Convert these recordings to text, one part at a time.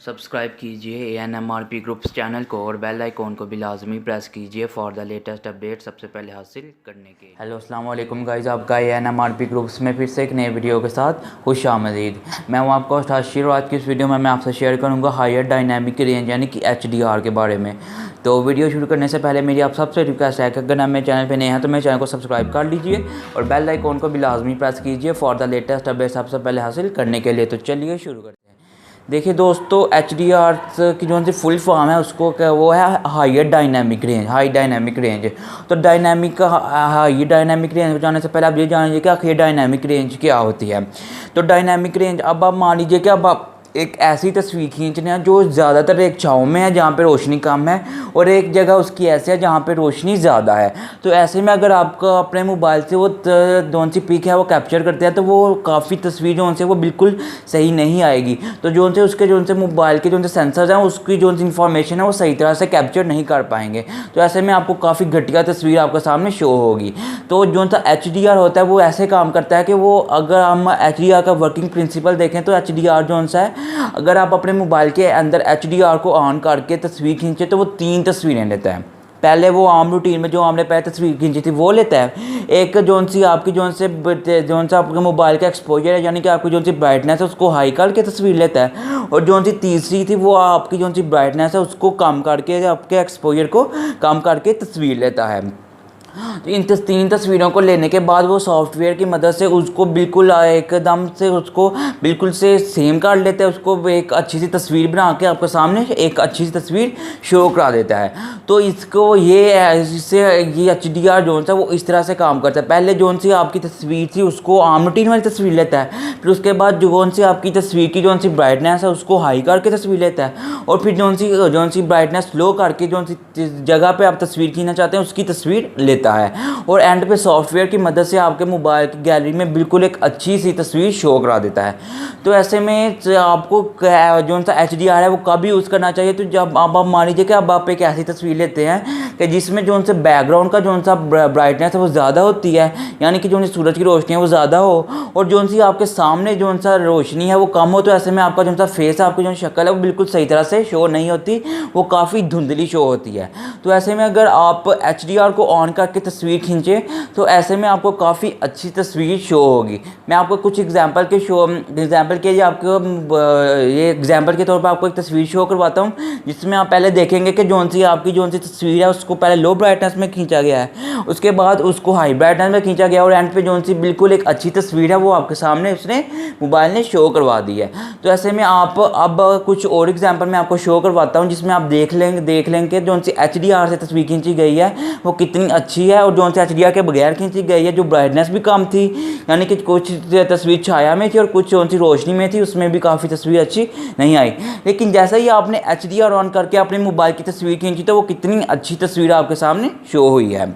Subscribe कीजिए ANMRP groups channel को और बेल आइकॉन को भी लाजमी प्रेस कीजिए फॉर द लेटेस्ट अपडेट सबसे पहले हासिल करने के। हेलो अस्सलाम वालेकुम गाइस, आपका ANMRP ग्रुप्स में फिर से एक नए वीडियो के साथ खुशामदीद। मैं हूं आपका होस्ट हाशिर और आज की इस वीडियो में मैं आपसे शेयर करूंगा हायर डायनामिक रेंज यानी कि HDR के बारे में। तो वीडियो शुरू करने से पहले मेरी आप सबसे रिक्वेस्ट है कि अगर आप मेरे चैनल पर नए हैं तो मेरे चैनल को सब्सक्राइब कर लीजिए और बेल आइकॉन को भी लाजमी प्रेस कीजिए फॉर द लेटेस्ट अपडेट सबसे पहले हासिल करने के लिए। तो चलिए शुरू करते हैं। देखिए दोस्तों, HDR की जो सी फुल फॉर्म है उसको क्या वो है higher dynamic range, high dynamic range. तो हाई डायनामिक रेंज जाने से पहले आप ये जान लीजिए कि आखिर डायनामिक रेंज क्या होती है। तो डायनामिक रेंज, अब आप मान लीजिए कि अब आप एक ऐसी तस्वीर खींचना है जो ज़्यादातर एक छाँव में है जहाँ पे रोशनी कम है और एक जगह उसकी ऐसी है जहाँ पे रोशनी ज़्यादा है। तो ऐसे में अगर आपका अपने मोबाइल से वो जोन सी पिक है वो कैप्चर करते हैं तो वो काफ़ी तस्वीर जो से वो बिल्कुल सही नहीं आएगी। तो जो से उसके जो से मोबाइल के जो से सेंसर्स हैं उसकी जो इंफॉर्मेशन है वो सही तरह से कैप्चर नहीं कर पाएंगे। तो ऐसे में आपको काफ़ी घटिया तस्वीर आपके सामने शो होगी। तो जो सा HDR होता है वो ऐसे काम करता है कि वो अगर हम HDR का वर्किंग प्रिंसिपल देखें तो HDR जो सा है, अगर आप अपने मोबाइल के अंदर HDR को ऑन करके तस्वीर खींचे तो वो 3 तस्वीरें लेता है। पहले वो आम रूटीन में जो हमने पहले तस्वीर खींची थी वो लेता है। एक जोन सा आपके मोबाइल का एक्सपोजर है यानी कि आपकी जो सी ब्राइटनेस है उसको हाई करके तस्वीर लेता है। और जो सी तीसरी थी वो आपकी जो सी ब्राइटनेस है उसको कम करके आपके एक्सपोजर को कम करके तस्वीर लेता है। तो इन 3 तस्वीरों को लेने के बाद वो सॉफ्टवेयर की मदद से उसको बिल्कुल एकदम से उसको बिल्कुल से सेम कर लेता है, उसको एक अच्छी सी तस्वीर बना के आपके सामने एक अच्छी सी तस्वीर शो करा देता है। तो इसको ये HDR जो है वो इस तरह से काम करता है। पहले जो सी आपकी तस्वीर थी उसको आम रूटीन वाली तस्वीर लेता है, फिर उसके बाद जो सी आपकी तस्वीर की जो सी ब्राइटनेस है उसको हाई करके तस्वीर लेता है और फिर जो सी ब्राइटनेस लो करके जो सी जगह पर आप तस्वीर खींचना चाहते हैं उसकी तस्वीर लेता है। और एंड पे सॉफ्टवेयर की मदद से आपके मोबाइल की गैलरी में बिल्कुल एक अच्छी सी तस्वीर शो करा देता है। तो ऐसे में आपको जो सा HDR है वो कब यूज़ करना चाहिए, तो जब आप मान लीजिए कि अब आप एक ऐसी तस्वीर लेते हैं कि जिसमें जो सा बैकग्राउंड का जो सा ब्राइटनेस है वो ज़्यादा होती है यानी कि जो सूरज की रोशनी है वो ज़्यादा हो और जो सी आपके सामने जो सा रोशनी है वो कम हो। तो ऐसे में आपका जो सा फेस है, आपकी जो शक्ल है वो बिल्कुल सही तरह से शो नहीं होती, वो काफ़ी धुंधली शो होती है। तो ऐसे में अगर आप HDR को ऑन करके तस्वीर खींचे तो ऐसे में आपको काफ़ी अच्छी तस्वीर शो होगी। मैं आपको कुछ एग्जांपल के लिए आपको ये एग्जांपल के तौर पर आपको एक तस्वीर शो करवाता हूँ जिसमें आप पहले देखेंगे कि जो सी तस्वीर है उसको पहले लो ब्राइटनेस में खींचा गया है, उसके बाद उसको हाई ब्राइटनेस में खींचा गया और एंड पे जो सी बिल्कुल एक अच्छी तस्वीर है वो आपके सामने उसने मोबाइल ने शो करवा दी है। तो ऐसे में आप अब कुछ और एग्जाम्पल मैं आपको शो करवाता हूँ जिसमें आप देख लेंगे जो सी HDR से तस्वीर खींची गई है वो कितनी अच्छी है और जो सी HDR के बगैर खींची गई है। जो ब्राइटनेस भी कम थी यानी कि कुछ तस्वीर छाया में थी और कुछ जो सी रोशनी में थी, उसमें भी काफ़ी तस्वीर अच्छी नहीं आई। लेकिन जैसा ही आपने HDR ऑन करके अपने मोबाइल की तस्वीर खींची तो वो कितनी अच्छी तस्वीर आपके सामने शो हुई है।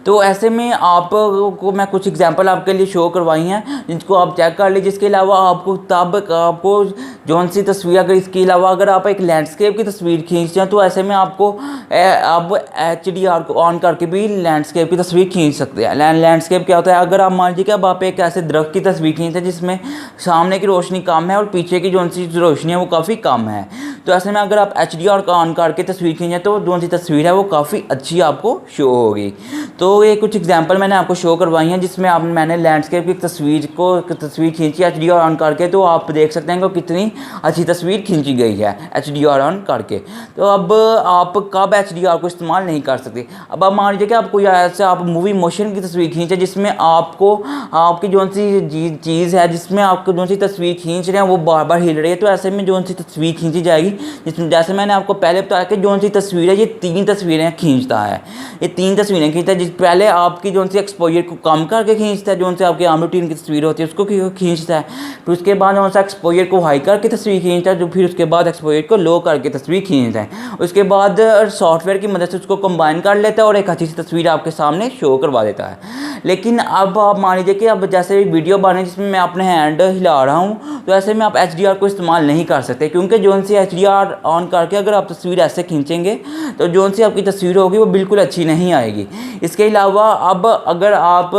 तो ऐसे में आपको मैं कुछ एग्जांपल आपके लिए शो करवाई हैं जिनको आप चेक कर लीजिए। इसके अलावा आपको जौन सी तस्वीर अगर इसके अलावा अगर आप एक लैंडस्केप की तस्वीर खींचते हैं तो ऐसे में आपको आप HDR को ऑन करके भी लैंडस्केप की तस्वीर खींच सकते हैं। लैंडस्केप क्या होता है, अगर आप मान लीजिए कि अब आप एक ऐसे दरख्त की तस्वीर खींचते हैं जिसमें सामने की रोशनी कम है और पीछे की जौन सी रोशनी है वो काफ़ी कम है। तो ऐसे में अगर आप HDR को ऑन करके तस्वीर खींचें तो जौन सी तस्वीर है वो काफ़ी अच्छी आपको शो होगी। तो ये कुछ एग्जांपल मैंने आपको शो करवाई हैं जिसमें मैंने लैंडस्केप की तस्वीर खींची HDR ऑन करके। तो आप देख सकते हैं कि कितनी अच्छी तस्वीर खींची गई है HDR ऑन करके। तो अब आप कब HDR को इस्तेमाल नहीं कर सकते। अब आप मान लीजिए कि आपको ऐसे आप मूवी मोशन की तस्वीर खींचे जिसमें आपको आपकी जो सी चीज़ है जिसमें आपको जो सी तस्वीर खींच रहे हैं वो बार बार हिल रही है। तो ऐसे में जो सी तस्वीर खींची जाएगी जिसमें जैसे मैंने आपको पहले बताया कि जो सी तस्वीर है ये 3 तस्वीरें खींचता है, ये 3 तस्वीरें खींचता है। पहले आपकी जो सी एक्सपोजर को कम करके खींचता है, जो सी आपकी आम रूटीन की तस्वीर होती है उसको खींचता है, फिर उसके बाद जो सा एक्सपोजर को हाई करके तस्वीर खींचता है, जो फिर उसके बाद एक्सपोजर को लो करके तस्वीर खींचता है। उसके बाद सॉफ्टवेयर की मदद से उसको कंबाइन कर लेता है और एक अच्छी सी तस्वीर आपके सामने शो करवा देता है। लेकिन अब आप मान लीजिए कि अब जैसे वीडियो बने जिसमें मैं अपने हैंड हिला रहा हूँ तो ऐसे में आप HDR को इस्तेमाल नहीं कर सकते क्योंकि जो सी HDR ऑन करके अगर आप तस्वीर ऐसे खींचेंगे तो जो सी आपकी तस्वीर होगी वो बिल्कुल अच्छी नहीं आएगी। इसके अलावा अब अगर आप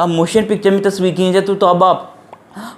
मोशन पिक्चर में तस्वीर खींचे तो अब आप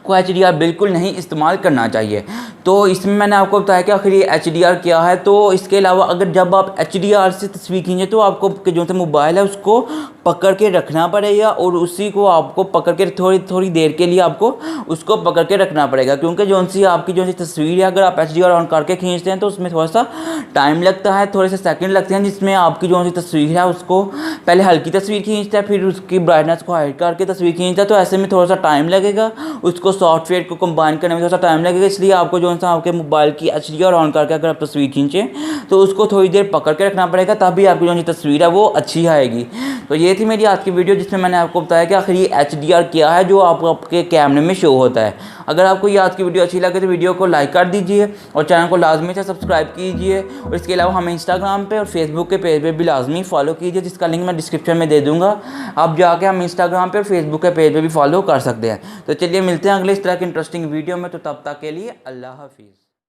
को HDR बिल्कुल नहीं इस्तेमाल करना चाहिए। तो इसमें मैंने आपको बताया कि आखिर ये HDR क्या है। तो इसके अलावा अगर जब आप HDR से तस्वीर खींचें तो आपको जो सा मोबाइल है उसको पकड़ के रखना पड़ेगा और उसी को आपको पकड़ के थोड़ी देर के लिए आपको उसको पकड़ के रखना पड़ेगा, क्योंकि जो सी तस्वीर है अगर आप HDR ऑन करके खींचते हैं तो उसमें थोड़ा सा टाइम लगता है, थोड़े से सेकंड लगते हैं, जिसमें आपकी जो सी तस्वीर है उसको पहले हल्की तस्वीर खींचता है, फिर उसकी ब्राइटनेस को हाइड करके तस्वीर खींचता है। तो ऐसे में थोड़ा सा टाइम लगेगा, उसको सॉफ्टवेयर को कंबाइन करने में थोड़ा सा टाइम लगेगा। इसलिए आपको जो सा आपके मोबाइल की HDR ऑन करके अगर आप तस्वीर खींचें तो उसको थोड़ी देर पकड़ के रखना पड़ेगा, तभी आपकी जो तस्वीर है वो अच्छी आएगी। तो ये थी मेरी आज की वीडियो जिसमें मैंने आपको बताया कि आखिर ये HDR क्या है जो आपके कैमरे में शो होता है। अगर आपको ये आज की वीडियो अच्छी लगे तो वीडियो को लाइक कर दीजिए और चैनल को लाजमी से सब्सक्राइब कीजिए। और इसके अलावा हमें इंस्टाग्राम पे और फेसबुक के पेज पे भी लाजमी फॉलो कीजिए, जिसका लिंक मैं डिस्क्रिप्शन में दे दूँगा। आप जाके हम इंस्टाग्राम पे और फेसबुक के पेज पे भी फॉलो कर सकते हैं। तो चलिए मिलते हैं अगले इस तरह की इंटरेस्टिंग वीडियो में। तो तब तक के लिए अल्लाह हाफिज़।